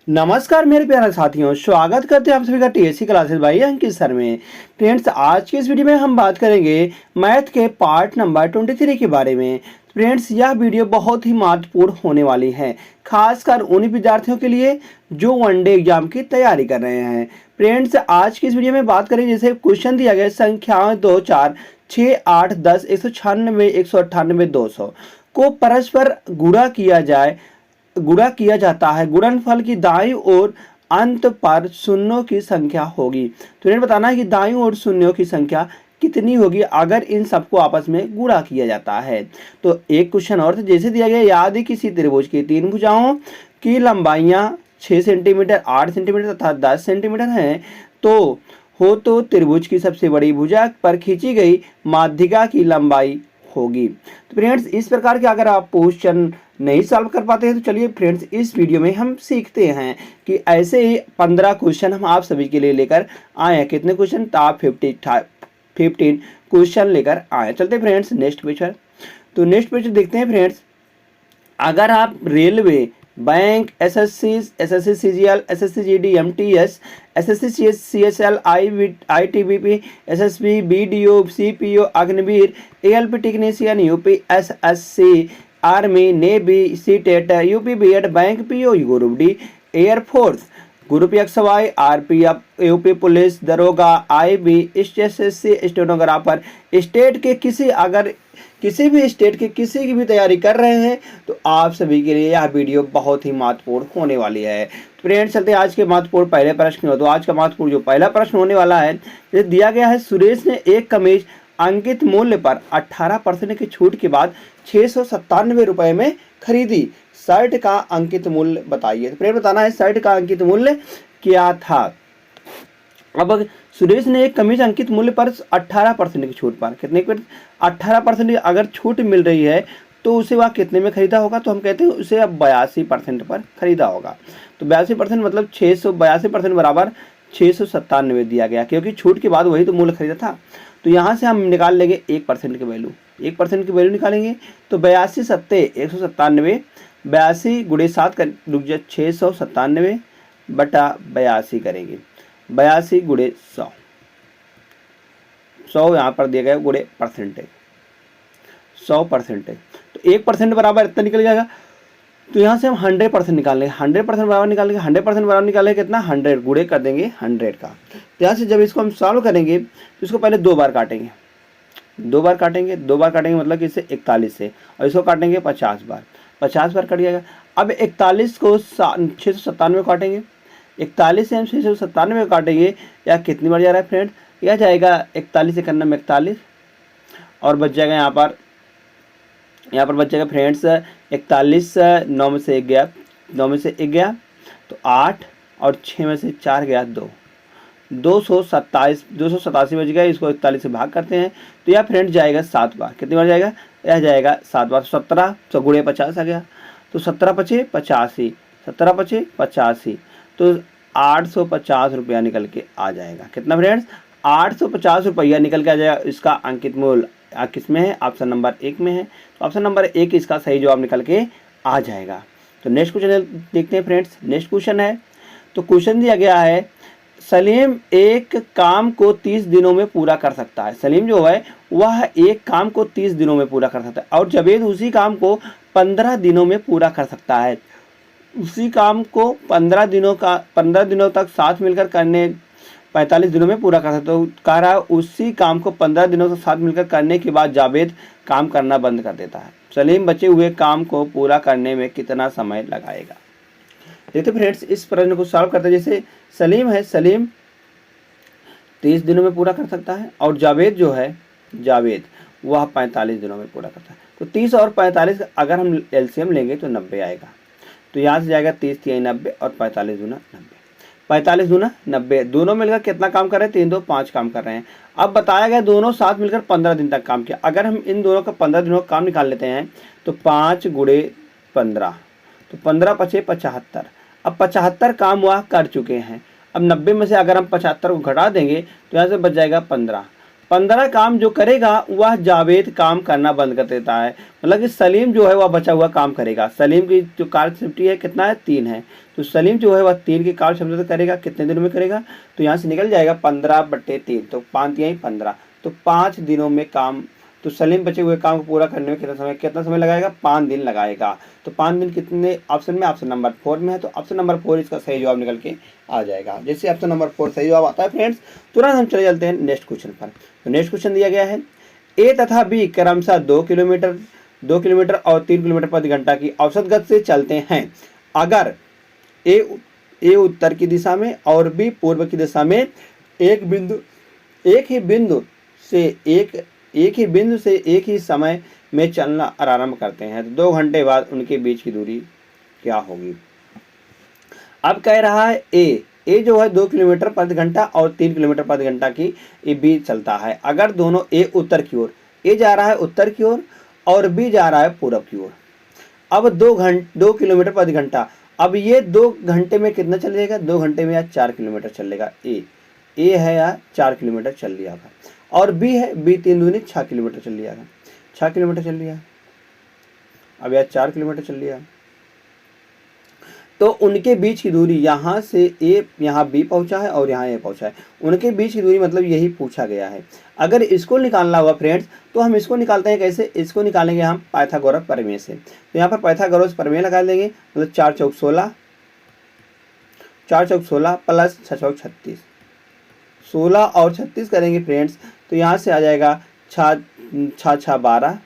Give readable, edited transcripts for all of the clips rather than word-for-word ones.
नमस्कार मेरे प्यारे साथियों, स्वागत करते हैं आप सभी का टीएससी क्लासेस भाई अंकित सर में। फ्रेंड्स, आज की इस वीडियो में हम बात करेंगे मैथ के पार्ट नंबर 23 के बारे में। फ्रेंड्स, यह वीडियो बहुत ही महत्वपूर्ण होने वाली है, खासकर उन विद्यार्थियों के लिए जो वनडे एग्जाम की तैयारी कर रहे हैं। फ्रेंड्स, आज की इस वीडियो में बात करें, जैसे क्वेश्चन दिया गया संख्याएं 2, 4, 6, 8, 10, 196, 198, 200 को परस्पर गुणा किया जाता है। गुणनफल की दाईं ओर अंत पर शून्यों की संख्या होगी। तो इन्हें बताना है कि दाईं ओर शून्यों की संख्या कितनी होगी अगर इन सबको आपस में गुणा किया जाता है। तो एक क्वेश्चन और था, जैसे दिया गया, यदि किसी त्रिभुज की तीन भुजाओं की लंबाइयां 6 सेंटीमीटर, 8 सेंटीमीटर तथा 10 सेंटीमीटर हैं तो त्रिभुज की सबसे बड़ी भुजा पर खींची गई माध्यिका की लंबाई होगी। तो फ्रेंड्स, इस प्रकार के अगर आप क्वेश्चन नहीं सॉल्व कर पाते हैं तो चलिए फ्रेंड्स, इस वीडियो में हम सीखते हैं कि ऐसे ही 15 क्वेश्चन हम आप सभी के लिए लेकर आए हैं। कितने क्वेश्चन? टॉप 15 क्वेश्चन लेकर आए। चलते फ्रेंड्स नेक्स्ट पेज पर। तो नेक्स्ट पेज देखते हैं फ्रेंड्स, अगर आप railway, bank, SSC CGL, SSC GD, MTS, SSC CSL, ITBP, SSB, BDO, CPO, Agniveer, ALP technician, UPSSC, army, navy, CTET, UP BEd, bank PO, group D, air force, group XY, RPF, UP police, दरोगा, IB, SSC, stenographer, state के किसी भी state के किसी की भी तैयारी कर रहे हैं तो आप सभी के लिए यह वीडियो बहुत ही महत्वपूर्ण होने वाली है। फ्रेंड्स, चलते हैं आज के महत्वपूर्ण पहले प्रश्न में। तो आज का महत्वपूर्ण जो पहला प्रश्न होने वाला है, ये दिया गया है, सुरेश ने एक कमीज अंकित मूल्य पर 18% की छूट के बाद 697 रुपए में खरीदी। शर्ट का अंकित मूल्य बताइए। तो फ्रेंड, बताना है शर्ट का अंकित मूल्य क्या था। अब सुरेश ने एक कमीज अंकित मूल्य पर 18% की छूट पर, कितने पर? 18% अगर छूट मिल रही है तो उसे वह कितने में खरीदा होगा? तो हम कहते हैं उसे अब 82% पर खरीदा होगा। तो 82% मतलब 82% बराबर 697 दिया गया, क्योंकि छूट के बाद वही तो मूल्य खरीदा था। तो यहाँ से हम निकाल लेंगे 1% की वैल्यू। 1% की वैल्यू निकालेंगे तो 82 सत्ते 197, 82 गुणे 7 कर 697 बटा 82 करेंगे। 82 गुणे 100, 100 यहाँ पर दिया गया गुणे परसेंटेज, 100%। तो 1% बराबर इतना निकल जाएगा। तो यहाँ से हम 100% निकाल लेंगे। 100% बराबर निकालेंगे। 100% बराबर निकालेंगे कितना? 100 गुणे कर देंगे 100 का। तो यहाँ से जब इसको हम सॉल्व करेंगे तो इसको पहले 2 बार काटेंगे। 2 बार काटेंगे मतलब कि इसे 41 से, और इसको काटेंगे 50 बार। 50 बार कट जाएगा। अब 41 को 697 काटेंगे। 41 से हम 697 काटेंगे, या कितनी बार जा रहा है फ्रेंड? यह जाएगा 41 से करना में 41, और बच जाएगा यहाँ पर बच जाएगा फ्रेंड्स 41, 9 में से 1 गया, 9 में से 1 गया तो 8, और 6 में से 4 गया 2, 287 बच गया। इसको 41 से भाग करते हैं तो यह फ्रेंड जाएगा 7 बार। कितनी बार जाएगा? यह जाएगा 7 बार। 17 तो गुणे 50 आ गया, तो 17 पचे 85, 17 पचे 85, तो 850 रुपया निकल के आ जाएगा। कितना फ्रेंड्स? 850 रुपया निकल के आ जाएगा। इसका अंकित मूल्य किस में है? ऑप्शन नंबर 1 में है। तो ऑप्शन नंबर 1 इसका सही जवाब निकल के आ जाएगा। तो नेक्स्ट क्वेश्चन देखते हैं फ्रेंड्स। नेक्स्ट क्वेश्चन है, तो क्वेश्चन दिया गया है, सलीम एक काम को 30 दिनों में पूरा कर सकता है। सलीम जो है वह एक काम को 30 दिनों में पूरा कर सकता है, और जावेद उसी काम को 15 दिनों में पूरा कर सकता है। उसी काम को 15 दिनों तक साथ मिलकर करने 45 दिनों में पूरा कर सकता है। तो कह रहा है उसी काम को 15 दिनों के साथ मिलकर करने के बाद जावेद काम करना बंद कर देता है। सलीम बचे हुए काम को पूरा करने में कितना समय लगाएगा? देखते फ्रेंड्स, इस प्रश्न को सॉल्व करते हैं। जैसे सलीम है, सलीम 30 दिनों में पूरा कर सकता है, और जावेद जो है, जावेद वह 45 दिनों में पूरा करता है। तो 30 और 45 अगर हम एलसीएम लेंगे तो 90 आएगा। तो यहाँ से जाएगा 30 3 90, और 45 दूना 90, 45 दूना 90। दोनों मिलकर कितना काम कर रहे हैं? 3 2 5 काम कर रहे हैं। अब बताया गया दोनों साथ मिलकर 15 दिन तक काम किया। अगर हम इन दोनों का 15 दिनों का काम निकाल लेते हैं तो 5 गुणे 15, तो 15 पचे 75। अब 75 काम वह कर चुके हैं। अब 90 में से अगर हम 75 को घटा देंगे तो यहाँ से बच जाएगा 15। 15 काम जो करेगा वह जावेद काम करना बंद कर देता है। मतलब कि सलीम जो है वह बचा हुआ काम करेगा। सलीम की जो कार्यक्षमता है कितना है, 3 है, तो सलीम जो है वह 3 की कार्यक्षमता करेगा, कितने दिनों में करेगा, तो यहाँ से निकल जाएगा 15/3, तो 5 यही 15, तो 5 दिनों में काम, तो सलीम बचे हुए काम को पूरा करने में कितना समय लगाएगा, 5 दिन लगाएगा। तो 5 दिन कितने ऑप्शन में, ऑप्शन नंबर 4 में है, तो ऑप्शन नंबर 4 इसका सही जवाब निकल के आ जाएगा। जैसे ऑप्शन नंबर 4 सही जवाब आता है फ्रेंड्स, तुरंत हम चले चलते हैं नेक्स्ट क्वेश्चन पर। तो नेक्स्ट क्वेश्चन दिया गया है, ए तथा बी क्रमशः 2 किलोमीटर और 3 किलोमीटर प्रति घंटा की औसत गति से चलते हैं। अगर ए उत्तर की दिशा में और बी पूर्व की दिशा में एक ही बिंदु से एक ही समय में चलना आरंभ करते हैं, तो 2 घंटे बाद उनके बीच की दूरी क्या होगी। अब कह रहा है ए जो है 2 किलोमीटर प्रति घंटा और 3 किलोमीटर प्रति घंटा की ये बीच चलता है। अगर दोनों ए उत्तर की ओर, ए जा रहा है उत्तर की ओर और बी जा रहा है पूर्व की ओर। अब 2 किलोमीटर प्रति घंटा, अब ये 2 घंटे में कितना चलेगा, 2 घंटे में या 4 किलोमीटर चलेगा। ए है या 4 किलोमीटर चल लिया था, और बी है, बी 3 दूनी 6 किलोमीटर चल लिया था, 6 किलोमीटर चल लिया। अब यार 4 किलोमीटर चल लिया, तो उनके बीच की दूरी यहाँ से ए, यहाँ बी पहुँचा है और यहाँ ए पहुँचा है, उनके बीच की दूरी मतलब यही पूछा गया है। अगर इसको निकालना होगा फ्रेंड्स, तो हम इसको निकालते हैं कैसे, इसको निकालेंगे हम पाइथागोरस प्रमेय से। तो यहाँ पर पाइथागोरस प्रमेय लगा देंगे, मतलब 4 चौक 16 प्लस 6 चौक 36, 16 और 36 करेंगे फ्रेंड्स, तो यहाँ से आ जाएगा 6 6 12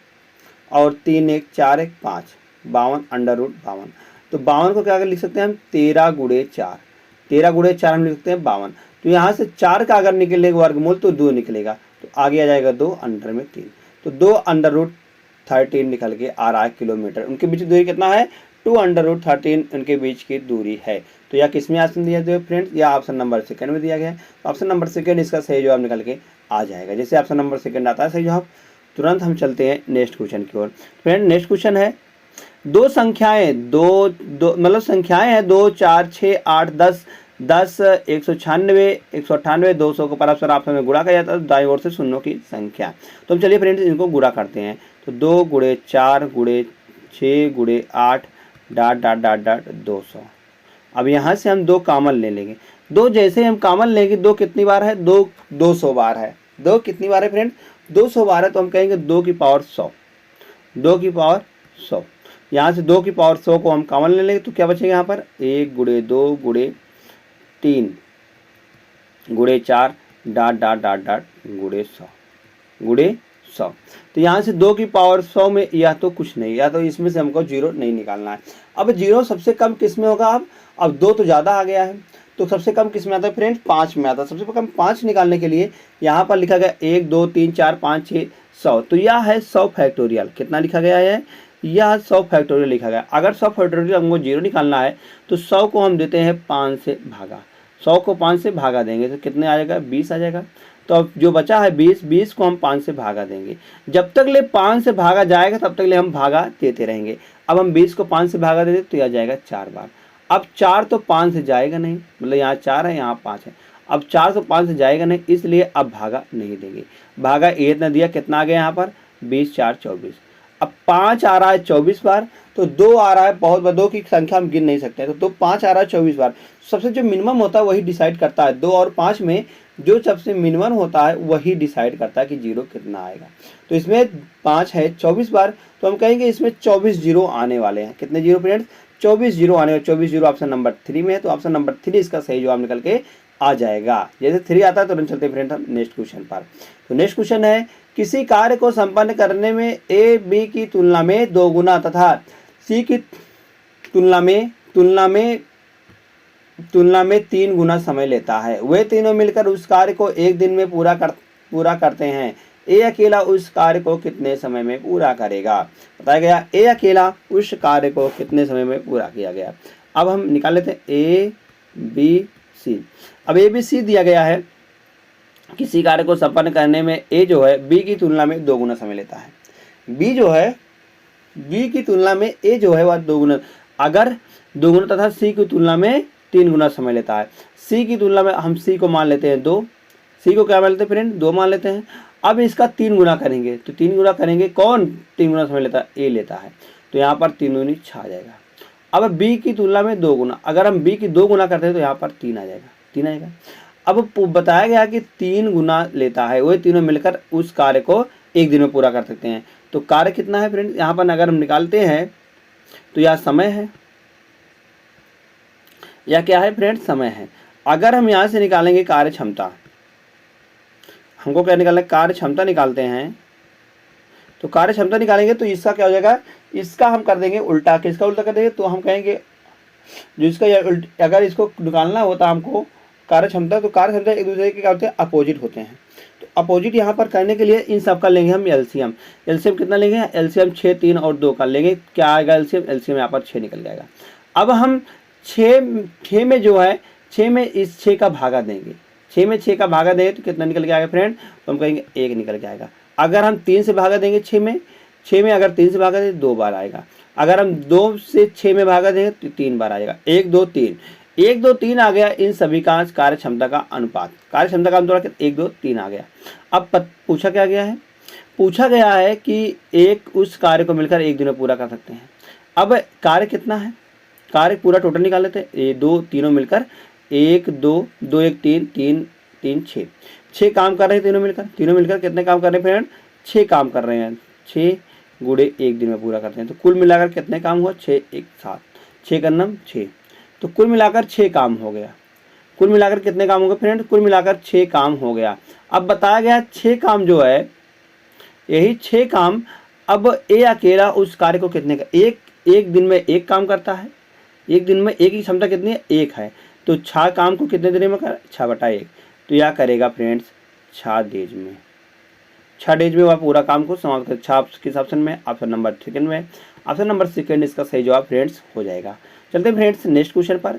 और 3 1 4 1 5, 52 √52। तो 52 को क्या लिख सकते हैं हम, 13 गुणे 4, 13 गुणे 4 हम लिख सकते हैं 52। तो यहाँ से 4 का अगर निकलेगा वर्गमूल तो 2 निकलेगा, तो आगे आ जाएगा 2 अंडर में 3, तो 2 √13 निकल के आ रहा है किलोमीटर। उनके बीच की दूरी कितना है, 2 √13 उनके बीच की दूरी है। तो यह किस में ऑप्शन दिया गया फ्रेंड्स, या ऑप्शन नंबर सेकंड में दिया गया है। तो ऑप्शन नंबर सेकंड इसका सही जवाब निकल के आ जाएगा। जैसे ऑप्शन नंबर सेकंड आता है सही जवाब, तुरंत हम चलते हैं नेक्स्ट क्वेश्चन की ओर। फ्रेंड नेक्स्ट क्वेश्चन है, दो संख्याएं हैं 2 4 6 8 10 10 196 198 200 को परस्पर आपस में गुणा किया जाता है, दाईं ओर से शून्यों की संख्या। तो हम चलिए फ्रेंड्स इनको गुणा करते हैं। तो 2 गुणे 4 गुणे 6 गुणे 8 ... 200। अब यहाँ से हम 2 कॉमन ले लेंगे। 2 जैसे हम कॉमन लेंगे, 2 कितनी बार है, 200 बार है। 2 कितनी बार है फ्रेंड, 200 बार है, तो हम कहेंगे 2 की पावर 100, 2 की पावर 100। यहाँ से 2 की पावर 100 को हम कॉमन ले लेंगे, तो क्या बचेगा यहाँ पर, 1 गुणे 2 गुणे 3 गुणे 4 ... गुणे 100। तो यहाँ से 2 की पावर 100 में या तो कुछ नहीं, या तो इसमें से हमको 0 नहीं निकालना है। अब 0 सबसे कम किस में होगा, अब 2 तो ज़्यादा आ गया है, तो सबसे कम किस में आता है फ्रेंड्स, 5 में आता है। सबसे कम 5 निकालने के लिए यहाँ पर लिखा गया 1 2 3 4 5 6 100, तो यह है 100 फैक्टोरियल। कितना लिखा गया है, यह 100 फैक्टोरियल लिखा गया। अगर 100 फैक्टोरियल हमको 0 निकालना है, तो 100 को हम देते हैं 5 से भागा, 100 को 5 से भागा देंगे तो कितने आ जाएगा, 20 आ जाएगा। तो अब जो बचा है 20 को हम 5 से भागा देंगे। जब तक ले 5 से भागा जाएगा तब तक ले हम भागा देते रहेंगे। अब हम 20 को 5 से भागा देते तो यह जाएगा 4 बार। अब 4 तो 5 से जाएगा नहीं, मतलब यहाँ 4 है यहाँ 5 है, अब 4 तो 5 से जाएगा नहीं, इसलिए अब भागा नहीं देंगे। भागा ये इतना दिया, कितना आ गया यहाँ पर, 20 4 24। अब 5 आ रहा है 24 बार, तो 2 आ रहा है बहुत बार, 2 की संख्या हम गिन नहीं सकते, तो 5 आ रहा है 24 बार। सबसे जो मिनिमम होता है वही डिसाइड करता है, 2 और 5 में जो सबसे मिनिमम होता है वही डिसाइड करता है कि 0 कितना आएगा। तो इसमें 5 है 24 बार, तो हम कहेंगे इसमें 24 0 आने वाले हैं। कितने 0 फ्रेंड्स, 24 0 आने वाले। 24 0 ऑप्शन नंबर 3 में है, तो ऑप्शन नंबर 3 इसका सही जवाब निकल के आ जाएगा। जैसे 3 आता है तो तुरंत चलते फ्रेंड हम नेक्स्ट क्वेश्चन पर। तो नेक्स्ट क्वेश्चन है, किसी कार्य को संपन्न करने में ए बी की तुलना में 2 गुना तथा सी की तुलना में 3 गुना समय लेता है। वे तीनों मिलकर उस कार्य को 1 दिन में पूरा करते हैं। ए अकेला उस कार्य को कितने समय में पूरा करेगा, बताया गया। ए अकेला उस कार्य को कितने समय में पूरा किया गया। अब हम निकाल लेते हैं ए बी सी। अब ए बी सी दिया गया है, किसी कार्य को संपन्न करने में ए जो है बी की तुलना में 2 गुना समय लेता है। बी जो है बी की तुलना में ए जो है वह 2 गुना, अगर 2 गुना तथा सी की तुलना में 3 गुना समय लेता है। सी की तुलना में हम सी को मान लेते हैं 2, सी को क्या मान लेते हैं फ्रेंड, 2 मान लेते हैं। अब इसका 3 गुना करेंगे, तो 3 गुना करेंगे, कौन 3 गुना समय लेता है? ए लेता है। तो यहाँ पर 3 दूनी 6 आ जाएगा। अब बी की तुलना में 2 गुना, अगर हम बी की 2 गुना करते हैं तो यहाँ पर 3 आ जाएगा, 3 आएगा। अब बताया गया कि 3 गुना लेता है, वही तीनों मिलकर उस कार्य को 1 दिन में पूरा कर सकते हैं। तो कार्य कितना है फ्रेंड्स? यहाँ पर अगर हम निकालते हैं तो यह समय है, या क्या है फ्रेंड्स? समय है। अगर हम यहाँ से निकालेंगे कार्य क्षमता, हमको क्या निकालना है? कार्य क्षमता निकालते हैं। तो कार्य क्षमता निकालेंगे तो इसका क्या हो जाएगा? इसका हम कर देंगे उल्टा। किसका उल्टा कर देंगे? तो हम कहेंगे जो इसका अगर इसको निकालना होता हमको कार्य क्षमता, तो कार्य क्षमता एक दूसरे के क्या होते हैं? अपोजिट होते हैं। तो अपोजिट यहाँ पर करने के लिए इन सब का लेंगे हम एलसीएम। एलसीएम कितना लेंगे? एलसीएम 6, 3 और 2 का लेंगे। क्या आएगा एलसीएम? एलसीएम यहाँ पर 6 निकल जाएगा। अब हम 6 में जो है 6 में इस 6 का भागा देंगे, 6 में 6 का भागा देंगे तो कितना निकल के आएगा फ्रेंड? तो हम कहेंगे 1 निकल के आएगा। अगर हम 3 से भागा देंगे 6 में अगर 3 से भागा देंगे 2 बार आएगा। अगर हम 2 से 6 में भागा देंगे तो 3 बार आएगा। 1 2 3, 1 2 3 आ गया। इन सभी का कार्य क्षमता का अनुपात, कार्य क्षमता का अनुपात 1 2 3 आ गया। अब पूछा क्या गया है? पूछा गया है कि एक उस कार्य को मिलकर 1 दिन में पूरा कर सकते हैं। अब कार्य कितना है? कार्य पूरा टोटल निकाल लेते हैं। ये 2 तीनों मिलकर 1 2 2 1 3 3 3 6 काम कर रहे हैं तीनों मिलकर कितने काम कर रहे हैं फ्रेंड? 6 काम कर रहे हैं। 6 गुणे 1 दिन में पूरा करते हैं। तो कुल मिलाकर कितने काम हुआ? 6 1 7, 6 का नम 6, तो कुल मिलाकर 6 काम हो गया। कुल मिलाकर कितने काम हो गए फ्रेंड? कुल मिलाकर 6 काम हो गया। अब बताया गया 6 काम जो है, यही 6 काम, अब ए अकेला उस कार्य को कितने का एक दिन में 1 काम करता है। एक दिन में 1 की क्षमता कितनी है? 1 है। तो 6 काम को कितने दिन में कर? 6/1। तो यह करेगा फ्रेंड्स 6 डेज में। 6 डेज में वह पूरा काम को समाप्त कर। 6 किस ऑप्शन में? ऑप्शन नंबर सेकंड में। ऑप्शन नंबर सेकंड इसका सही जवाब फ्रेंड्स हो जाएगा। चलते हैं फ्रेंड्स नेक्स्ट क्वेश्चन पर।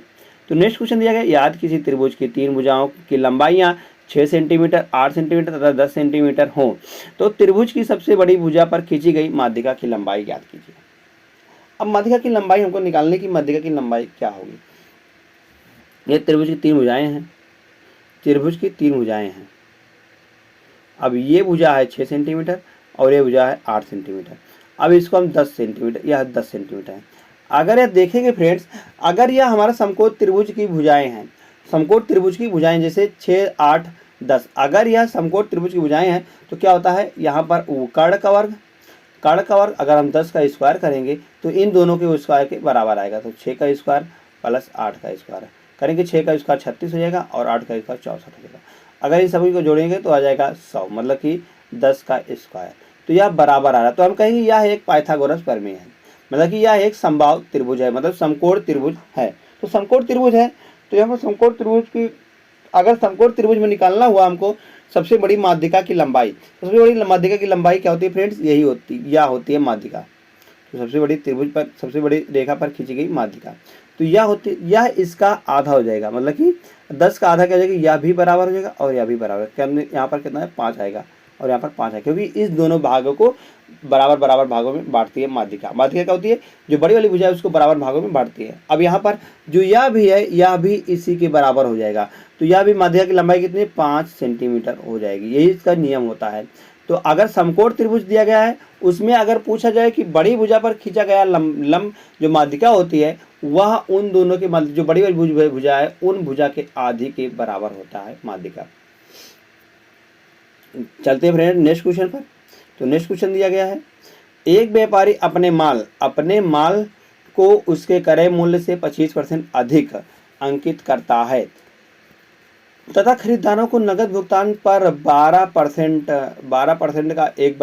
तो नेक्स्ट क्वेश्चन दिया गया, याद किसी त्रिभुज की 3 भुजाओं की लंबाइयाँ 6 सेंटीमीटर, 8 सेंटीमीटर तथा 10 सेंटीमीटर हो, तो त्रिभुज की सबसे बड़ी भुजा पर खींची गई माध्यिका की लंबाई ज्ञात कीजिए। अब माध्यिका की लंबाई हमको निकालने की, माध्यिका की लंबाई क्या होगी? ये त्रिभुज की 3 भुजाएं हैं, त्रिभुज की 3 भुजाएं हैं। अब ये भुजा है 6 सेंटीमीटर और ये भुजा है 8 सेंटीमीटर। अब इसको हम 10 सेंटीमीटर, यह 10 सेंटीमीटर है। अगर यह देखेंगे फ्रेंड्स, अगर यह हमारा समकोण त्रिभुज की भुजाएं हैं, समकोण त्रिभुज की भुजाएं जैसे 6 8 10, अगर यह समकोण त्रिभुज की भुजाएं हैं तो क्या होता है? यहाँ पर कर्ण का वर्ग, कर्ण का वर्ग अगर हम 10 का स्क्वायर करेंगे तो इन दोनों के स्क्वायर के बराबर आएगा। तो 6 का स्क्वायर प्लस 8 का स्क्वायर करेंगे, 6 का स्क्वायर 36 हो जाएगा और 8 का स्क्वायर 64 हो जाएगा। अगर इन सभी को जोड़ेंगे तो आ जाएगा 100, मतलब कि 10 का स्क्वायर। तो यह बराबर आ रहा है, तो हम कहेंगे यह एक पाइथागोरस प्रमेय है, मतलब कि यह एक समबाहु त्रिभुज है, मतलब समकोण त्रिभुज है। तो समकोण त्रिभुज है, तो यहाँ पर समकोण त्रिभुज की, अगर समकोण त्रिभुज में निकालना हुआ हमको सबसे बड़ी माध्यिका की लंबाई, सबसे बड़ी माध्यिका की लंबाई क्या होती है फ्रेंड्स? यही होती, यह होती है माध्यिका। तो सबसे बड़ी त्रिभुज पर, सबसे बड़ी रेखा पर खींची गई माध्यिका, तो यह होती, यह इसका आधा हो जाएगा, मतलब कि 10 का आधा क्या हो जाएगा? यह भी बराबर हो जाएगा और यह भी बराबर। क्या यहाँ पर कितना है? 5 आएगा और यहाँ पर 5 है, क्योंकि इस दोनों भागों को बराबर बराबर भागों में बांटती है माध्यिका। माध्यिका क्या होती है? जो बड़ी वाली भुजा है उसको बराबर भागों में बांटती है। अब यहाँ पर जो यह भी है, यह भी इसी के बराबर हो जाएगा, तो यह भी माध्यिका की लंबाई कितनी? 5 सेंटीमीटर हो जाएगी। यही इसका नियम होता है। तो अगर समकोण त्रिभुज दिया गया है, उसमें अगर पूछा जाए कि बड़ी भुजा पर खींचा गया लंब जो माध्यिका होती है, वह उन दोनों के जो बड़ी वाली भुजा है उन भुजा के आधी के बराबर होता है माध्यिका। चलते हैं फ्रेंड नेक्स्ट क्वेश्चन पर। तो नेक्स्ट क्वेश्चन दिया गया है, एक व्यापारी अपने माल को उसके क्रय मूल्य से 25% अधिक अंकित करता है तथा खरीदारों को नकद भुगतान पर 12% का एक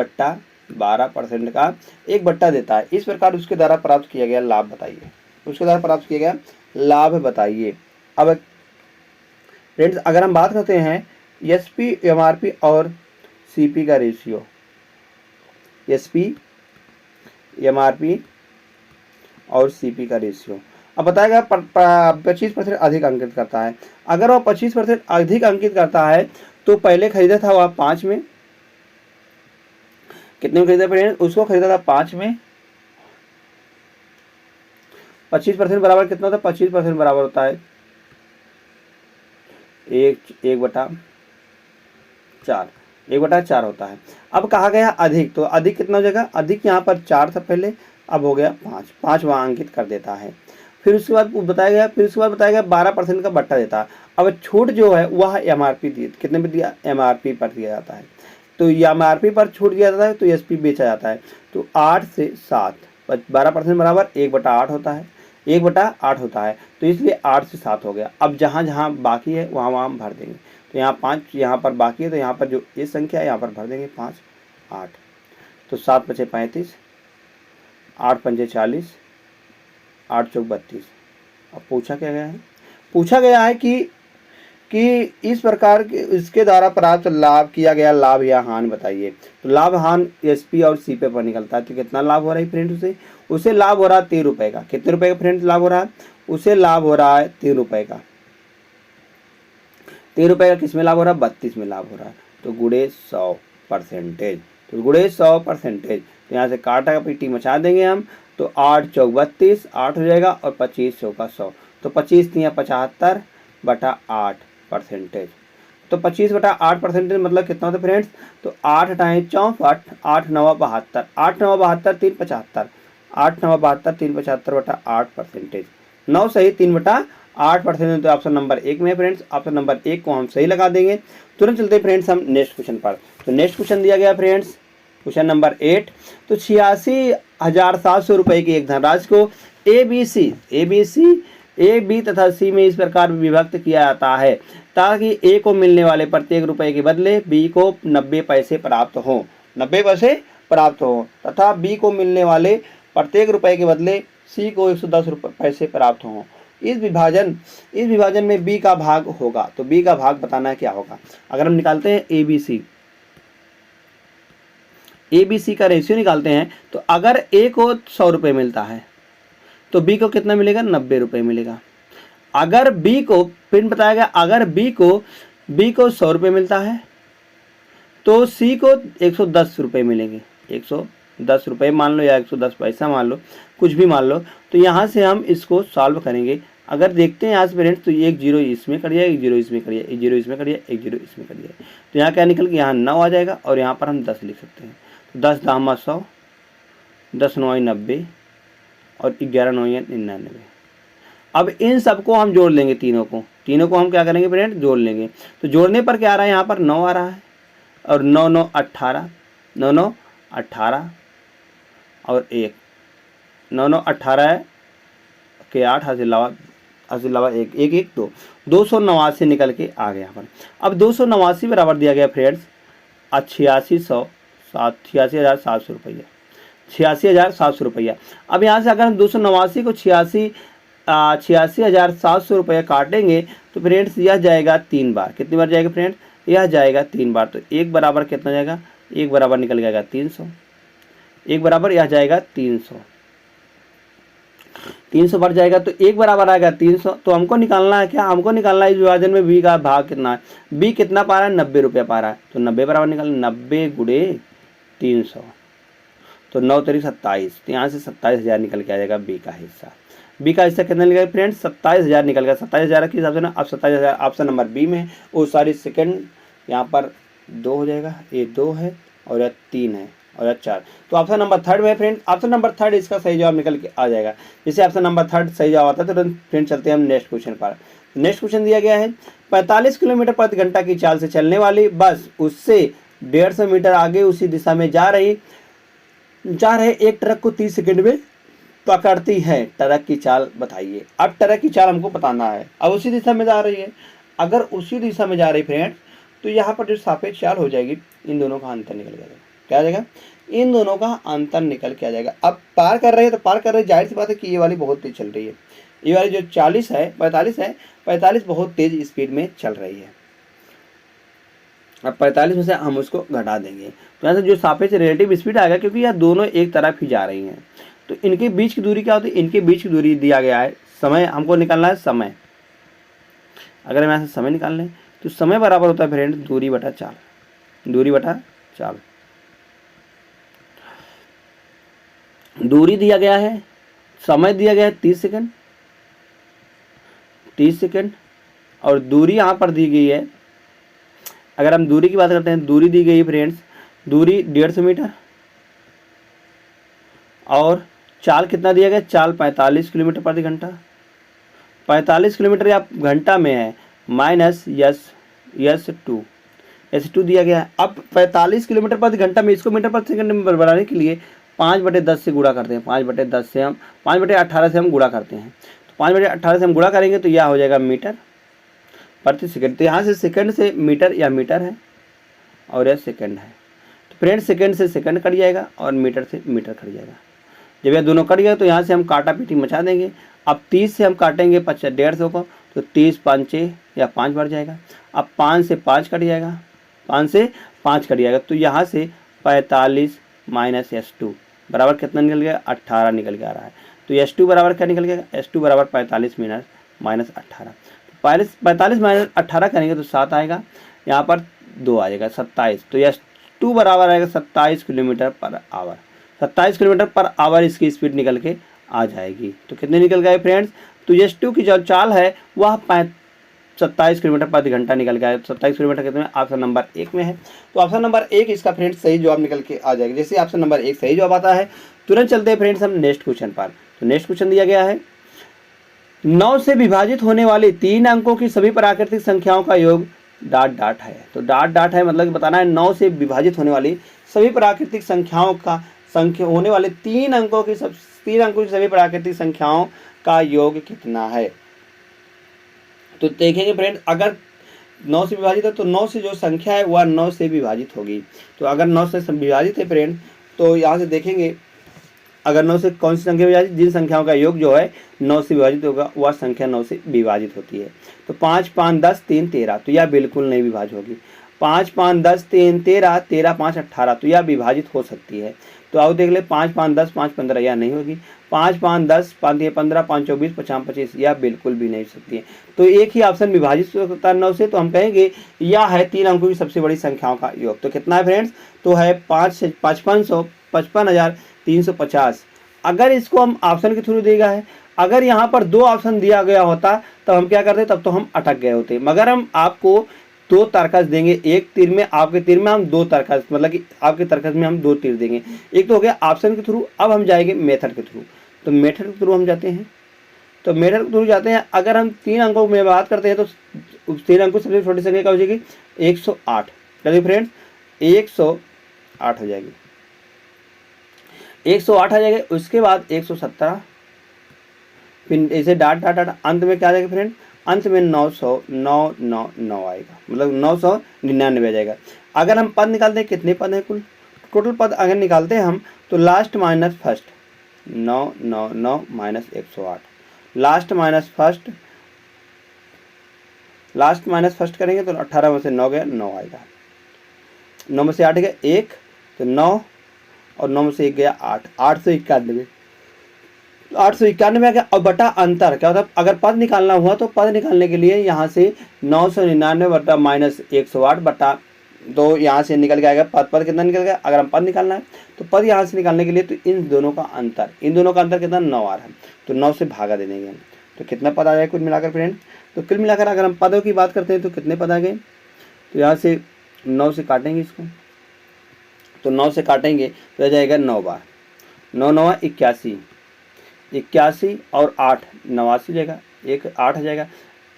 बट्टा देता है। इस प्रकार उसके द्वारा प्राप्त किया गया लाभ बताइए। उसके द्वारा प्राप्त किया गया लाभ बताइए। अब फ्रेंड्स अगर हम बात करते हैं एसपी, एमआरपी और सीपी का रेशियो, एसपी, एमआरपी और सीपी का रेशियो, अब बताएगा 25% अधिक अंकित करता है। अगर वह 25% अधिक अंकित करता है तो पहले खरीदा था वह 5 में, कितने में खरीदा फ्रेंड्स? उसको खरीदा था 5 में। 25% बराबर कितना होता है? 25% बराबर होता है 1/4। 1/4 होता है। अब कहा गया अधिक, तो अधिक कितना हो जाएगा, अधिक यहाँ पर 4 था पहले, अब हो गया 5, 5 वहाँ अंकित कर देता है। फिर उसके बाद बताया गया, 12% का बट्टा देता है। अब छूट जो है वह MRP कितने पर दिया, MRP पर दिया जाता है। तो MRP पर छूट दिया जाता है तो SP बेचा जाता है। तो 8 से 7, 12% बराबर 1/8 होता है, 1/8 होता है। तो इसलिए 8 से 7 हो गया। अब जहाँ जहाँ बाकी है वहाँ वहाँ हम भर देंगे। तो यहाँ 5 यहाँ पर बाकी है, तो यहाँ पर जो ये संख्या है यहाँ पर भर देंगे 5, 8। तो 7 × 5 = 35, 8 × 5 = 40, 8 × 4 = 32। अब पूछा क्या गया है, पूछा गया है कि इस प्रकार के इसके द्वारा प्राप्त लाभ किया गया लाभ या हानि बताइए। तो लाभ हानि SP और CP पर निकलता है। तो कितना लाभ हो रहा है फ्रेंड, उसे लाभ हो रहा है 3 रुपए का। कितने रुपए का फ्रेंड लाभ हो रहा है, उसे लाभ हो रहा है 3 रुपए का। 3 रुपए का किस में लाभ हो रहा है, 32 में लाभ हो रहा है। तो गुणे 100%, तो गुणे 100%। तो यहाँ से काटा का पीटी मचा देंगे हम। तो 8 × 4 = 32, 8 हो जाएगा, और 25 × 100। तो 25 × 3 = 75/8%। तो 25/8% मतलब कितना होता है फ्रेंड्स, तो 8 × 64, 8 × 9 = 72, 8 × 9 = 72, 3 × 75, 8 × 9 = 72, 3 × 75/8%। 9 सही 3/8%। तो ऑप्शन नंबर 1 में है फ्रेंड्स। ऑप्शन नंबर 1 को हम सही लगा देंगे। तुरंत चलते फ्रेंड्स हम नेक्स्ट क्वेश्चन पर। तो नेक्स्ट क्वेश्चन दिया गया फ्रेंड्स, क्वेश्चन नंबर 8। तो 86,700 रुपए की एक धनराशि को A, B तथा C में इस प्रकार विभक्त किया जाता है ताकि A को मिलने वाले प्रत्येक रुपए के बदले B को 90 पैसे प्राप्त हो, 90 पैसे प्राप्त हो, तथा B को मिलने वाले प्रत्येक रुपए के बदले C को 110 पैसे प्राप्त हो। इस विभाजन में B का भाग होगा। तो B का भाग बताना है क्या होगा। अगर हम निकालते हैं ABC का रेशियो निकालते हैं, तो अगर A को 100 रुपये मिलता है तो B को कितना मिलेगा, 90 रुपये मिलेगा। अगर B को फिर बताया गया, अगर B को 100 रुपये मिलता है तो C को 110 रुपये मिलेंगे। 110 रुपये मान लो या 110 पैसा मान लो, कुछ भी मान लो। तो यहाँ से हम इसको सॉल्व करेंगे। अगर देखते हैं यहाँ से फ्रेंड्स, तो ये 1 0 इसमें कट जाएगा, 1 0 इसमें कट जाएगा, 1 0 इसमें कट जाएगा, 1 0 इसमें कट जाएगा। तो यहाँ क्या निकल के यहाँ 9 आ जाएगा, और यहाँ पर हम 10 लिख सकते हैं। 10 × 10 = 100, 10 × 9 = 90, और 11 × 9 = 99। अब इन सबको हम जोड़ लेंगे, तीनों को हम क्या करेंगे फ्रेंड, जोड़ लेंगे। तो जोड़ने पर क्या आ रहा है, यहाँ पर 9 आ रहा है, और 9 9 18, 9 9 18, और 1 9 9 18 है के 8 हासिल 1 1 1 2 289 निकल के आ गया यहाँ पर। अब 289 बराबर दिया गया फ्रेंड्स 86,700 रुपया, 86,700 रुपया। अब यहाँ से अगर हम 289 को 86,700 रुपया काटेंगे तो फ्रेंड्स यह जाएगा 3 बार। कितनी बार जाएगा फ्रेंड्स, यह जाएगा 3 बार। तो 1 बराबर कितना जाएगा, 1 बराबर निकल जाएगा 300, 1 बराबर यह जाएगा 300, 300 बढ़ जाएगा। तो 1 बराबर आएगा 300। तो हमको निकालना है क्या, हमको निकालना है इस विभाजन में B का भाग कितना है। B कितना पा रहा है, 90 रुपया पा रहा है। तो 90 बराबर निकालना, 90 × 300, तो 9 × 3 = 27। तो यहाँ से 27,000 निकल के आ जाएगा B का हिस्सा। B का हिस्सा कितना निकलेगा फ्रेंड्स, 27,000 निकल गया। 27,000 के हिसाब से ना, अब 27,000 ऑप्शन नंबर B में। वो सारी सेकंड यहाँ पर 2 हो जाएगा, ये 2 है, और यह 3 है, और यह 4। तो ऑप्शन नंबर 3 में फ्रेंड, ऑप्शन नंबर 3 इसका सही जवाब निकल के आ जाएगा। जैसे ऑप्शन नंबर 3 सही जवाब आता है। तो फ्रेंड चलते हैं हम नेक्स्ट क्वेश्चन पर। नेक्स्ट क्वेश्चन दिया गया है, 45 किलोमीटर प्रति घंटा की चाल से चलने वाली बस उससे 150 मीटर आगे उसी दिशा में जा रहे एक ट्रक को 30 सेकंड में पकड़ती है। ट्रक की चाल बताइए। अब ट्रक की चाल हमको बताना है। अब उसी दिशा में जा रही है, अगर उसी दिशा में जा रही फ्रेंड्स, तो यहाँ पर जो सापेक्ष चाल हो जाएगी, इन दोनों का अंतर निकल जाएगा। क्या आ जाएगा, इन दोनों का अंतर निकल के आ जाएगा। अब पार कर रहे हैं, तो पार कर रहे हैं, जाहिर सी बात है कि ये वाली बहुत तेज चल रही है। ये वाली जो 45 है 45 बहुत तेज स्पीड में चल रही है। अब 45 में से हम उसको घटा देंगे, तो यहाँ से जो सापेक्ष रिलेटिव स्पीड आएगा, क्योंकि यह दोनों एक तरफ ही जा रही हैं। तो इनके बीच की दूरी क्या होती है, इनके बीच की दूरी दिया गया है। समय हमको निकालना है, समय। अगर हम यहाँ से समय निकाल लें तो समय बराबर होता है फ्रेंड दूरी बटा चाल, दूरी बटा चाल। दूरी दिया गया है, समय दिया गया है 30 सेकंड, 30 सेकंड, और दूरी यहाँ पर दी गई है अगर हम दूरी की बात करते हैं, दूरी दी गई फ्रेंड्स, दूरी 150 मीटर और चाल कितना दिया गया, चाल 45 किलोमीटर प्रति घंटा। 45 किलोमीटर या घंटा में है, माइनस S2 दिया गया है। अब 45 किलोमीटर प्रति घंटा में इसको मीटर प्रति सेकंड में बनाने के लिए 5/10 से गुणा करते हैं। 5/10 से हम 5/18 से हम गुणा करते हैं। तो 5/18 से हम गुणा करेंगे तो यह हो जाएगा मीटर प्रति सेकंड। तो यहाँ से सेकंड से मीटर या मीटर है और यह सेकंड है। तो फ्रेंड सेकंड से सेकंड कट जाएगा और मीटर से मीटर कट जाएगा। जब यह दोनों कट गया तो यहाँ से हम काटा पीटी मचा देंगे। अब 30 से हम काटेंगे 150 को, तो 30 5 6 या 5 बढ़ जाएगा। अब 5 से 5 कट जाएगा, 5 से 5 कट जाएगा। तो यहाँ से 45 माइनस S2 बराबर कितना निकल गया, 18 निकल के आ रहा है। तो S2 बराबर क्या निकल गया, S2 बराबर 45 माइनस 18। 45 माइनस 18 करेंगे तो 7 आएगा, यहाँ पर 2 आ जाएगा, 27। तो S2 बराबर आएगा 27 kilometre per hour. 27 kilometre per hour इसकी स्पीड निकल के आ जाएगी। तो कितने निकल गए फ्रेंड्स, तो S2 की जो चाल है वह 27 किलोमीटर प्रति घंटा निकल गया है। 27 किलोमीटर कितने में, ऑप्शन नंबर 1 में है। तो ऑप्शन नंबर 1 इसका फ्रेंड्स सही जवाब निकल के आ जाएगा। जैसे ऑप्शन नंबर 1 सही जवाब आता है, तुरंत चलते हैं फ्रेंड्स हम नेक्स्ट क्वेश्चन पर। तो नेक्स्ट क्वेश्चन दिया गया है, 9 से विभाजित होने वाली 3 अंकों की सभी प्राकृतिक संख्याओं का योग ... है। तो ... है मतलब बताना है 9 से विभाजित होने वाली सभी प्राकृतिक संख्याओं का होने वाले 3 अंकों की सभी प्राकृतिक संख्याओं का योग कितना है। तो देखेंगे फ्रेंड, अगर 9 से विभाजित है तो 9 से जो संख्या है वह 9 से विभाजित होगी। तो अगर 9 से विभाजित है फ्रेंड, तो यहाँ से देखेंगे अगर 9 से कौन सी संख्या विभाजित, जिन संख्याओं का योग जो है 9 से विभाजित होगा वह संख्या 9 से विभाजित होती है। तो 5 5 10 3 13, तो यह बिल्कुल नहीं विभाजित होगी। 5 5 10 3 13, 13 5 18, तो यह विभाजित हो सकती है। तो आओ देख ले, 5 5 10 5 15 यह नहीं होगी। 5 5 10 5 15 5 24 50 25 यह बिल्कुल भी नहीं हो सकती है। तो एक ही ऑप्शन विभाजित होता है 9 से, तो हम कहेंगे यह है 3 अंकों की सबसे बड़ी संख्याओं का योग। तो कितना है फ्रेंड्स, तो है 55,350। अगर इसको हम ऑप्शन के थ्रू देगा है, अगर यहाँ पर 2 ऑप्शन दिया गया होता तब हम क्या करते, तब तो हम अटक गए होते। मगर हम आपको 2 तर्कस देंगे, एक तीर में, आपके तीर में हम 2 तर्कस, मतलब कि आपके तर्कस में हम 2 तीर देंगे। एक तो हो गया ऑप्शन के थ्रू, अब हम जाएंगे मेथड के थ्रू। तो मेथड के थ्रू हम जाते हैं, तो मेथड के थ्रू जाते हैं। अगर हम 3 अंकों में बात करते हैं तो 3 अंकों सबसे छोटी संख्या क्या हो जाएगी, 108। चलिए फ्रेंड्स 108 हो जाएगी, 108 आ जाएगा। उसके बाद 117, फिर ऐसे डाट अंत में क्या आ जाएगा फ्रेंड, अंत में 999 आएगा, मतलब 999 आ जाएगा। अगर हम पद निकालते हैं, कितने पद हैं कुल, टोटल पद अगर निकालते हैं हम, तो last minus first 999 minus 108, last minus first करेंगे तो 18 में से 9 गया, 9 आएगा। 9 में से 8 गया 1, तो 9, और 9 में से 1 गया 8, 891, 891 आ गया। और बटा अंतर क्या होता है, अगर पद निकालना हुआ तो पद निकालने के लिए यहाँ से 999 बटा माइनस 108 बटा 2 यहाँ से निकल के आएगा। पद कितना निकल गया, अगर हम पद निकालना है तो पद यहाँ से निकालने के लिए तो इन दोनों का अंतर कितना 9 आ रहा है, तो 9 से भागा दे देंगे। तो कितना पद आ जाएगा कुल मिलाकर फ्रेंड, तो कुल मिलाकर अगर हम पदों की बात करते हैं तो कितने पद आ गए, तो यहाँ से 9 से काटेंगे इसको, तो 9 से काटेंगे तो आ जाएगा 9 बार, 9 9 81, 81 और 8 89 जाएगा, 1 8 आ जाएगा,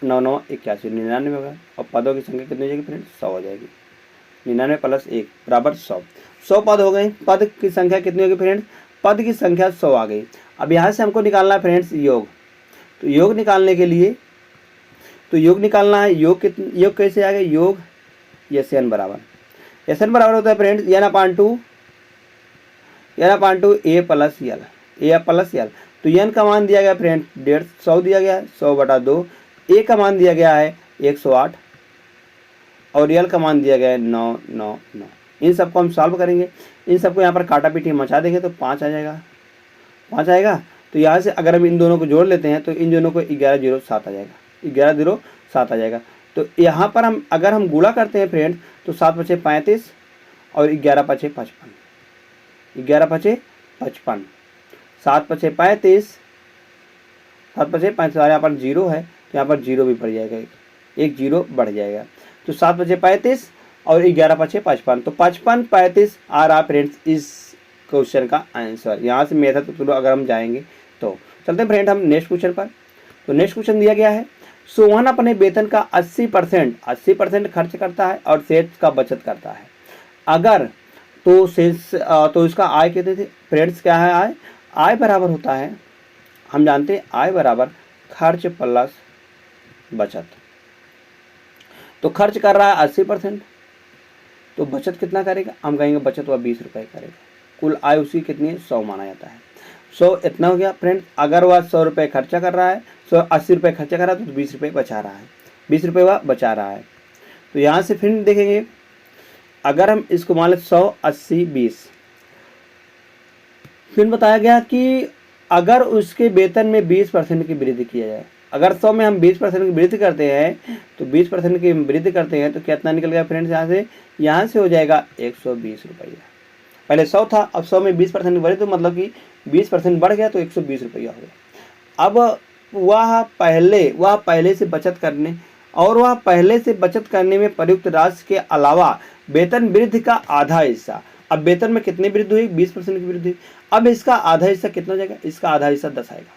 9 9 81 99 होगा। और पदों की संख्या कितनी हो जाएगी फ्रेंड, 100 हो जाएगी। 99 प्लस 1 बराबर 100, 100 पद हो गए। पद की संख्या कितनी होगी फ्रेंड्स, पद की संख्या 100 आ गई। अब यहाँ से हमको निकालना है फ्रेंड्स योग। तो योग निकालने के लिए, तो योग निकालना है, योग कैसे आ गया, योग SN बराबर होता है friends n/2 A plus L। तो n का मान दिया गया फ्रेंड 150 दिया गया है, 100/2। A का मान दिया गया है 108 और L का मान दिया गया है 999। इन सबको हम सॉल्व करेंगे, इन सबको यहाँ पर काटा पीटी मचा देंगे तो 5 आ जाएगा, 5 आएगा। तो यहाँ से अगर हम इन दोनों को जोड़ लेते हैं तो इन दोनों को 1107 आ जाएगा, 1107 आ जाएगा। तो यहाँ पर हम अगर हम गुणा करते हैं फ्रेंड तो 7 5 35 और 11 5 55, 11 5 55, 7 5 35, 7 5 35, यहाँ पर 0 है तो यहाँ पर 0 भी बढ़ जाएगा, एक 0 बढ़ जाएगा। तो 7 5 35 और 11 5 55, तो 55 35 आ रहा फ्रेंड्स इस क्वेश्चन का आंसर। यहाँ से मेथड थ्रू अगर हम जाएंगे तो चलते हैं फ्रेंड हम नेक्स्ट क्वेश्चन पर। तो नेक्स्ट क्वेश्चन दिया गया है, सोहन अपने वेतन का 80% खर्च करता है और शेष का बचत करता है। अगर तो शेष तो इसका आय कितने थे फ्रेंड्स, क्या है आय? आय बराबर होता है, हम जानते हैं आय बराबर खर्च प्लस बचत। तो खर्च कर रहा है 80%, तो बचत कितना करेगा? हम कहेंगे बचत वह 20 रुपये करेगा। कुल आय उसकी कितनी है? 100 माना जाता है। 100 इतना हो गया फ्रेंड। अगर वह 100 रुपये खर्चा कर रहा है, 80 रुपये खर्चा कर रहा है, तो 20 रुपये बचा रहा है, 20 रुपये वह बचा रहा है। तो यहाँ से फिर देखेंगे, अगर हम इसको मान लें 100 80 20, फिर बताया गया कि अगर उसके वेतन में 20% की वृद्धि किया जाए, अगर 100 में हम 20% की वृद्धि करते हैं, तो 20% की वृद्धि करते हैं तो कितना निकल गया फ्रेंड्स? यहाँ से हो जाएगा 120 रुपया। पहले 100 था, अब 100 में 20% बढ़े तो मतलब कि 20% बढ़ गया, तो 120 रुपया हो गया। अब वह पहले से बचत करने और वह पहले से बचत करने में प्रयुक्त राशि के अलावा वेतन वृद्धि का आधा हिस्सा, अब वेतन में कितनी वृद्धि हुई? 20% की वृद्धि। अब इसका आधा हिस्सा कितना हो जाएगा? इसका आधा हिस्सा 10 आएगा।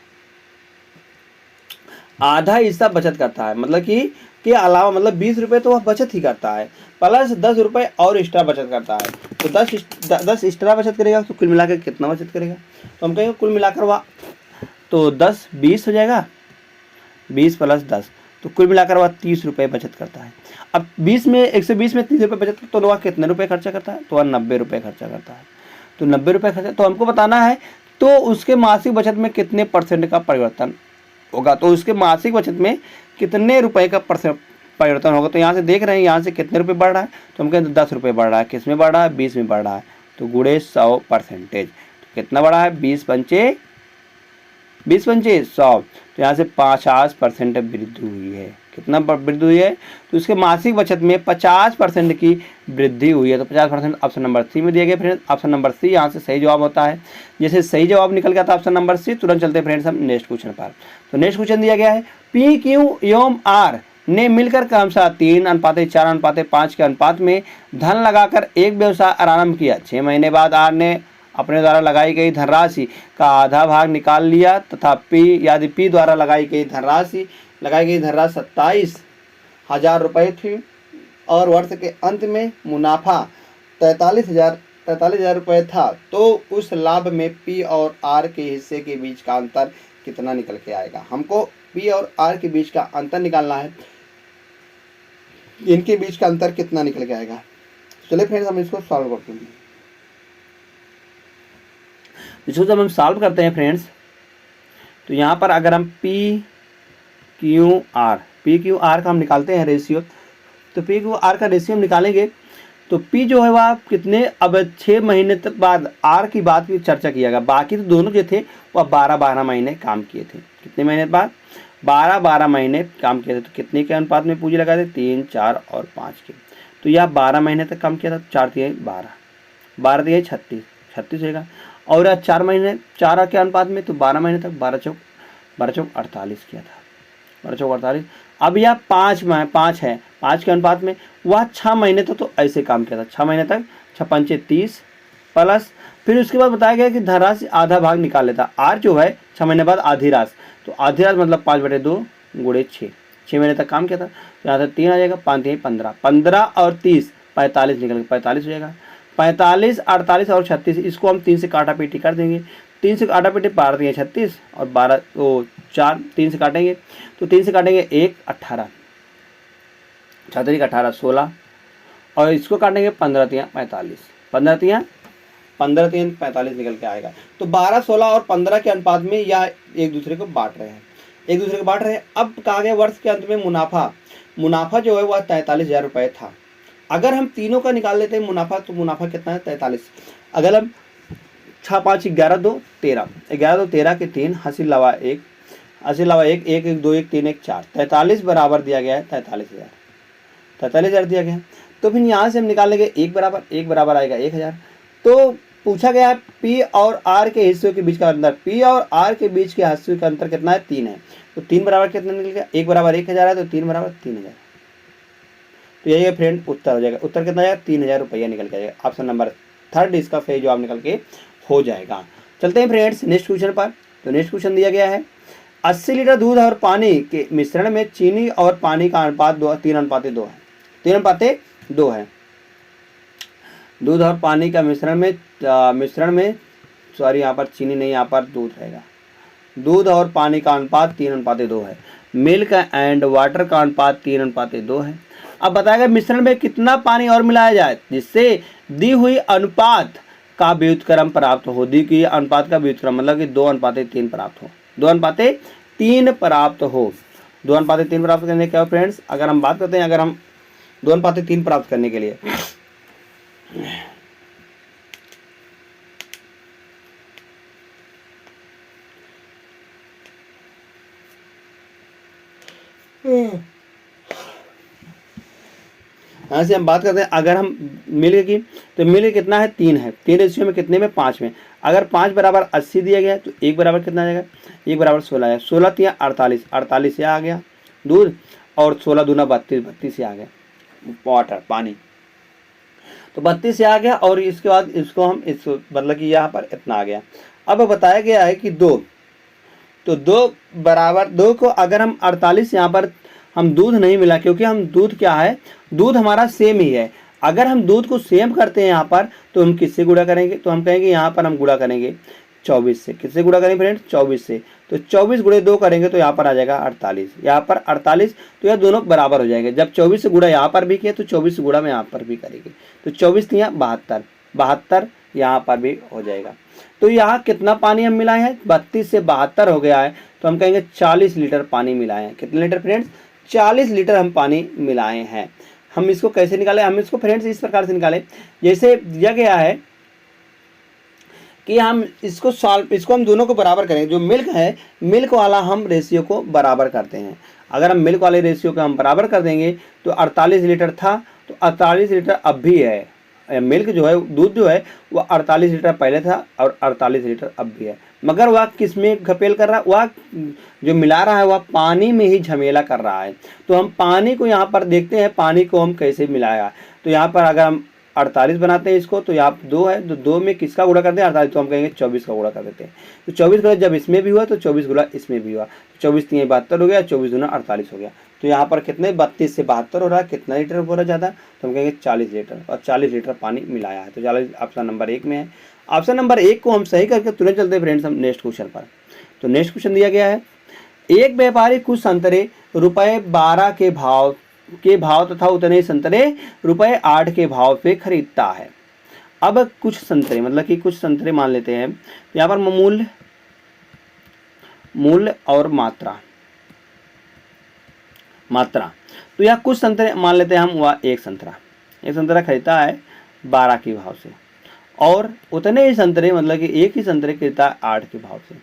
आधा हिस्सा बचत करता है, मतलब कि के अलावा, मतलब 20 रुपये तो वह बचत ही करता है, प्लस 10 रुपये और एक्स्ट्रा बचत करता है। तो 10 एक्स्ट्रा बचत करेगा, तो कुल मिलाकर कितना बचत करेगा? तो हम कहेंगे कुल मिलाकर वह तो 10 20 हो जाएगा, 20 प्लस 10, तो कुल मिलाकर वह 30 रुपये बचत करता है। अब 120 में 30 रुपये बचत, तो वह कितने रुपये खर्चा करता है? तो वह 90 रुपये खर्चा करता है। तो 90 रुपये खर्चा, तो हमको बताना है तो उसके मासिक बचत में कितने % का परिवर्तन होगा, तो उसके मासिक बचत में कितने रुपए का परिवर्तन होगा। तो यहाँ से देख रहे हैं, यहाँ से कितने रुपए बढ़ रहा है, तो हम कहते हैं 10 रुपये बढ़ रहा है। किस में बढ़ रहा है? 20 में बढ़ रहा है, तो गुणे 100%, तो कितना बढ़ा है? 20 पंचे 100, तो यहाँ से 50% वृद्धि हुई है। कितना वृद्धि हुई है? तो उसके मासिक बचत में 50% की वृद्धि हुई है। तो 50% ऑप्शन नंबर सी में दिया गया फ्रेंड्स। ऑप्शन नंबर सी यहाँ से सही जवाब होता है। जैसे सही जवाब निकल गया था ऑप्शन नंबर सी, तुरंत चलते फ्रेंड्स हम नेक्स्ट क्वेश्चन पर। तो नेक्स्ट क्वेश्चन दिया गया है, पी क्यू एवं आर ने मिलकर क्रमशः 3:4:5 के अनुपात में धन लगाकर एक व्यवसाय आरंभ किया। 6 महीने बाद आर ने अपने द्वारा लगाई गई धनराशि का आधा भाग निकाल लिया तथा पी द्वारा लगाई गई धनराशि 27,000 रुपये थी और वर्ष के अंत में मुनाफा 43,000 रुपये था। तो उस लाभ में पी और आर के हिस्से के बीच का अंतर कितना निकल के आएगा? हमको पी और आर के बीच का अंतर निकालना है, इनके बीच का अंतर कितना निकल के आएगा। चलिए फ्रेंड्स हम इसको सॉल्व करते हैं। इसको जब हम सॉल्व करते हैं फ्रेंड्स, तो यहाँ पर अगर हम पी क्यू आर का हम निकालते हैं रेशियो, तो पी क्यू आर का रेशियो हम निकालेंगे तो पी जो है वह कितने, अब 6 महीने तक बाद आर की बात की चर्चा किया गया। बाकी तो दोनों जो थे वह 12 महीने काम किए थे। कितने महीने बाद? 12 महीने काम किए थे। तो कितने के अनुपात में पूंजी लगाए थे? 3 4 और 5 के। तो यह 12 महीने तक काम किया था। 4 3 12, 12 3 36 होगा। और 4 महीने 4 के अनुपात में, तो 12 महीने तक 12 चौक 48 किया था। 12 चौक 48। अब यह 5 है, 5 के अनुपात में वह 6 महीने तक तो ऐसे काम किया था। 6 महीने तक 6 पंचे 30 प्लस, फिर उसके बाद बताया गया कि धनराशि आधा भाग निकाल लेता। आर जो है 6 महीने बाद आधी राशि, तो आधी राशि मतलब 5/2 गुणे 6 महीने तक काम किया था। तो यहाँ से 3 आ जाएगा, 5 3 15, 15 और 30 45 निकल के 45 हो जाएगा। 45 48 और 36, इसको हम 3 से काटा पीटी कर देंगे। 3 से काटा पीटी 12 दिए 36 और 12 तो 4, 3 से काटेंगे तो 3 से काटेंगे 1 18, 18 16 और इसको काटेंगे 15 3 45, 15 3 45 निकल के आएगा। तो 12 16 और 15 के अनुपात में यह एक दूसरे को बांट रहे हैं। अब कहा गया वर्ष के अंत में मुनाफा जो है वह 43,000 रुपये था। अगर हम तीनों का निकाल लेते हैं मुनाफा, तो मुनाफा कितना है? 43। अगर हम 6 5 11 2 13, 11 2 13 के 3, 80 लावा 1 1 1 2 1 3 1 4, 43 बराबर दिया गया है 43,000 दिया गया है। तो फिर यहाँ से हम निकाल लेंगे 1 बराबर आएगा 1,000। तो पूछा गया है पी और आर के हिस्सों के बीच का अंतर। पी और आर के बीच के हिस्सों का अंतर कितना है? 3 है। तो 3 बराबर कितना निकल गया? 1 बराबर 1,000 है, तो 3 बराबर 3,000। तो यही है फ्रेंड उत्तर हो जाएगा। उत्तर कितना आएगा? 3000 रुपया निकल के आएगा। ऑप्शन नंबर 3 इसका सही जवाब निकल के हो जाएगा। चलते हैं फ्रेंड्स नेक्स्ट क्वेश्चन पर। तो नेक्स्ट क्वेश्चन दिया गया है 80 लीटर दूध और पानी के मिश्रण में चीनी और पानी का अनुपात 3:2 है। 3:2 है। दूध और पानी का मिश्रण में सॉरी यहाँ पर चीनी नहीं, यहाँ पर दूध रहेगा। दूध और पानी का अनुपात 3:2 है। मिल्क एंड वाटर का अनुपात 3:2 है। अब बताएगा मिश्रण में कितना पानी और मिलाया जाए जिससे दी हुई अनुपात का व्युत्क्रम प्राप्त हो। दी हुई अनुपात का व्युत्क्रम मतलब कि 2:3 प्राप्त हो। 2:3 प्राप्त हो। 2:3 प्राप्त करने क्या हो फ्रेंड्स? अगर हम बात करते हैं, अगर हम 2:3 प्राप्त करने के लिए यहाँ से हम बात करते हैं, अगर हम मिल्क की, तो मिल्क कितना है? 3 है। 3 रेशियो में कितने में? 5 में। अगर 5 बराबर 80 दिया गया है तो 1 बराबर कितना आ जाएगा? 1 बराबर 16 है। 16 3 48, 48 से आ गया दूध, और 16 दूना 32, 32 से आ गया वाटर पानी, तो 32 से आ गया। और इसके बाद इसको हम मतलब कि यहाँ पर इतना आ गया। अब बताया गया है कि 2, तो 2 बराबर 2 को अगर हम 48 यहाँ पर हम दूध नहीं मिला, क्योंकि हम दूध क्या है, दूध हमारा सेम ही है। अगर हम दूध को सेम करते हैं यहाँ पर, तो हम किससे गुणा करेंगे? तो हम कहेंगे यहाँ पर हम गुणा करेंगे 24 से। किससे गुणा करेंगे फ्रेंड्स? 24 से। तो 24 गुणे 2 करेंगे तो यहाँ पर आ जाएगा 48, यहाँ पर 48। तो यह दोनों बराबर हो जाएंगे। जब 24 से गुणा यहाँ पर भी किया तो 24 से गुणा में यहाँ पर भी करेंगे, तो 24 यहाँ 72, 72 यहाँ पर भी हो जाएगा। तो यहाँ कितना पानी हम मिलाए हैं? 32 से 72 हो गया है, तो हम कहेंगे 40 लीटर पानी मिलाए हैं। कितने लीटर फ्रेंड्स? 40 लीटर हम पानी मिलाए हैं। हम इसको कैसे निकालें? हम इसको फ्रेंड्स इस प्रकार से निकालें, जैसे दिया गया है कि हम इसको हम दोनों को बराबर करेंगे। जो मिल्क है, मिल्क वाला हम रेशियो को बराबर करते हैं। अगर हम मिल्क वाले रेशियो को हम बराबर कर देंगे तो 48 लीटर था, तो 48 लीटर अब भी है। मिल्क जो है, दूध जो है वह 48 लीटर पहले था और 48 लीटर अब भी है। मगर वह किस में घपेल कर रहा है? वह जो मिला रहा है वह पानी में ही झमेला कर रहा है। तो हम पानी को यहाँ पर देखते हैं, पानी को हम कैसे मिलाया। तो यहाँ पर अगर हम 48 बनाते हैं इसको, तो यहाँ 2 है, तो 2 में किसका गुणा करते हैं? 48, तो हम कहेंगे 24 का गुणा कर देते हैं। तो 24 गुणा जब इसमें भी हुआ तो 24 गुणा इसमें भी हुआ, 24 3 72 हो गया, 24 दूना 48 हो गया। तो यहाँ पर कितने? 32 से 72 हो रहा है। कितना लीटर हो रहा है ज़्यादा? तो हम कहेंगे 40 लीटर, और 40 लीटर पानी मिलाया है। तो 40 ऑप्शन नंबर 1 में है। ऑप्शन नंबर 1 को हम सही करके तुरंत चलते हैं फ्रेंड्स हम नेक्स्ट क्वेश्चन पर। तो नेक्स्ट क्वेश्चन दिया गया है, एक व्यापारी कुछ संतरे ₹12 के भाव तथा उतने ही संतरे ₹8 के भाव पे खरीदता है। अब कुछ संतरे मतलब कि कुछ संतरे मान लेते हैं, यहाँ पर मूल्य और मात्रा। तो यहाँ कुछ संतरे मान लेते हैं हम, वह एक संतरा खरीदता है 12 के भाव से, और उतने ही संतरे मतलब कि एक ही संतरे खरीदता है 8 के भाव से।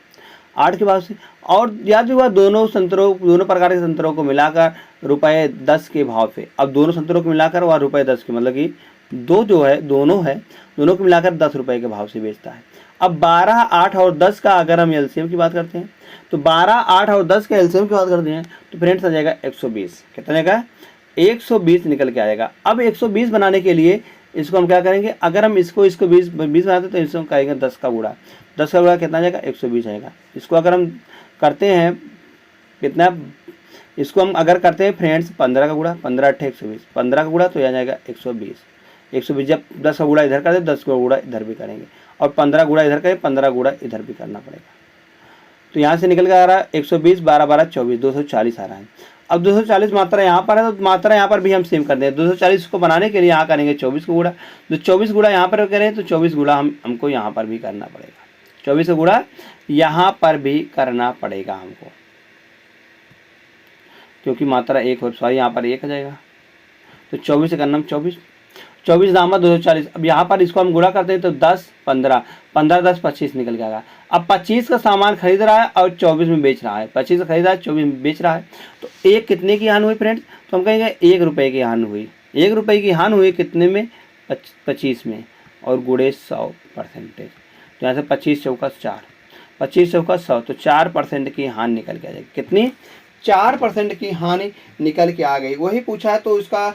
8 के भाव से, और याद हुआ दोनों प्रकार के संतरों को मिलाकर ₹10 के भाव पे। अब दोनों संतरों को मिलाकर वह ₹10 के, मतलब कि दोनों को मिलाकर 10 रुपये के भाव से बेचता है। अब 12, 8 और 10 का अगर हम एलसीएम की बात करते हैं, तो 12, 8 और 10 का एलसीएम की बात करते हैं तो फ्रेंड्स आ जाएगा 120। कितना जाएगा? 120 निकल के आएगा। अब 120 बनाने के लिए इसको हम क्या करेंगे? अगर हम इसको 20 बनाते तो इसको करेंगे 10 का गुणा। 10 का गुणा कितना जाएगा? 120 आएगा। इसको अगर हम करते हैं कितना, इसको हम अगर करते हैं फ्रेंड्स 15 का गुणा, 15 8 120, 15 का गुणा तो यह जाएगा 120। 120 जब 10 का गुणा इधर करते 10 का गुणा इधर भी करेंगे, और 15 गुणा इधर करें, 15 गुणा इधर भी करना पड़ेगा। तो यहाँ से निकल के आ रहा है 120, 12 12 24, 240 आ रहा है। अब 240 मात्रा यहाँ पर है, तो मात्रा यहाँ पर भी हम सेम कर दें। 240 को बनाने के लिए यहाँ करेंगे 24 का गुणा, तो 24 गुणा यहाँ पर करें तो 24 गुणा हमको यहाँ पर भी करना पड़ेगा। 24 का गुणा यहाँ पर भी करना पड़ेगा हमको, क्योंकि मात्रा 1 हो, सॉरी यहाँ पर 1 आ जाएगा। तो 24 से करना 24 दामा 240। अब यहाँ पर इसको हम गुणा करते हैं तो 10 15, 15 10 25 निकल जाएगा। अब 25 का सामान खरीद रहा है और 24 में बेच रहा है। 25 का खरीद रहा है, 24 में बेच रहा है, तो एक कितने की हानि हुई फ्रेंड्स? तो हम कहेंगे 1 रुपये की हानि हुई। 1 रुपये की हानि हुई कितने में? 25 में, और गुणे 100%। तो यहाँ से 25 चौका 4, 25 चौका 100, तो 4% की हानि निकल के आ जाएगी। कितनी? 4% की हानि निकल के आ गई। वही पूछा है, तो उसका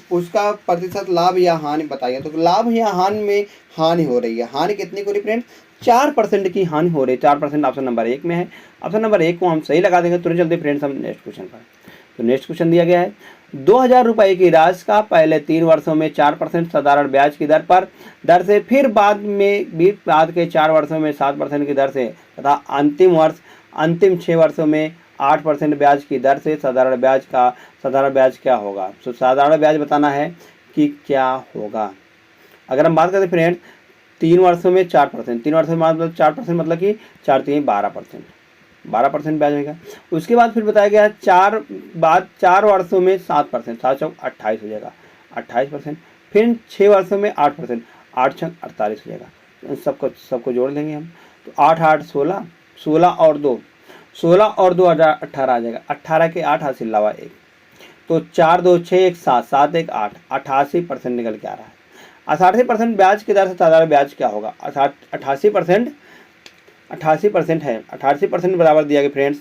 उसका प्रतिशत लाभ या हानि बताइए। तो लाभ या हानि में हानि हो रही है। हानि कितनी हो रही है फ्रेंड्स? 4% की हानि हो रही है। 4% ऑप्शन नंबर 1 में है। ऑप्शन नंबर 1 को हम सही लगा देंगे। तुरंत चलते फ्रेंड्स हम नेक्स्ट क्वेश्चन पर। तो नेक्स्ट क्वेश्चन दिया गया है 2000 रुपये की राशि का पहले 3 वर्षों में 4% साधारण ब्याज की दर से फिर बाद के 4 वर्षों में 7% की दर से तथा अंतिम 6 वर्षों में 8% ब्याज की दर से साधारण ब्याज क्या होगा? तो साधारण ब्याज बताना है कि क्या होगा। अगर हम बात करें फ्रेंड्स 3 वर्षों में 4%, 3 वर्षों में मतलब 4% मतलब कि 4 3 12% ब्याज होगा। उसके बाद फिर बताया गया 4 वर्षों में 7%, 7 चौक 28 हो जाएगा 28%। फिर 6 वर्षों में 8%, 8 छक 48 हो जाएगा। सबको जोड़ देंगे हम। तो 8 8 16, 16 और 2 18 आ जाएगा। 18 के 8 हासिल लावा 1, तो 4 2 6 1 7 7 1 8, 88% निकल के आ रहा है। 88% ब्याज की दर से साधारण ब्याज क्या होगा? 88% है। 88% बराबर दिया गया फ्रेंड्स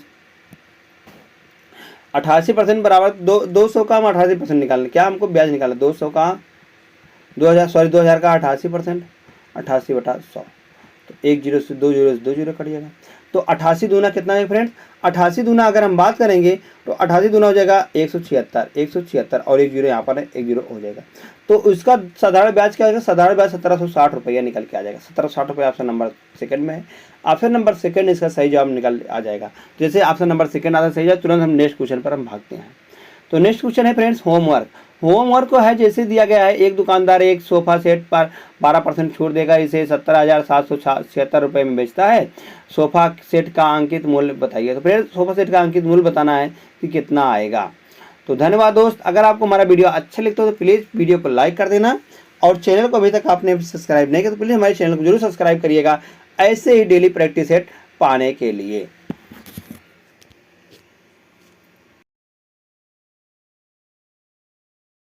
88% बराबर 200 का हम 88% निकालना। क्या हमको ब्याज निकालना? 200 का 2000 का 88%, 88/100। तो 1 जीरो से 2 जीरो से 2 जीरो कट जाएगा। तो 88 दूना कितना है फ्रेंड्स? 88 दूना अगर हम बात करेंगे तो 88 दूना हो जाएगा 176 और 1 जीरो यहाँ पर है, 1 जीरो हो जाएगा। तो उसका साधारण ब्याज क्या होगा? साधारण ब्याज 1760 रुपया निकल के आ जाएगा। 1760 रुपया ऑप्शन नंबर सेकंड में है। ऑप्शन नंबर सेकंड इसका सही जवाब निकल आ जाएगा। जैसे ऑप्शन नंबर सेकंड आता सही है, तुरंत हम नेक्स्ट क्वेश्चन पर हम भागते हैं। तो नेक्स्ट क्वेश्चन है फ्रेंड्स होमवर्क को है जैसे दिया गया है। एक दुकानदार एक सोफा सेट पर 12% छूट देकर इसे 17,776 रुपये में बेचता है। सोफा सेट का अंकित मूल्य बताइए। तो फ्रेंड्स सोफा सेट का अंकित मूल्य बताना है कि कितना आएगा। तो धन्यवाद दोस्त। अगर आपको हमारा वीडियो अच्छा लगता हो तो प्लीज़ वीडियो को लाइक कर देना और चैनल को अभी तक आपने सब्सक्राइब नहीं किया तो प्लीज़ हमारे चैनल को जरूर सब्सक्राइब करिएगा ऐसे ही डेली प्रैक्टिस सेट पाने के लिए।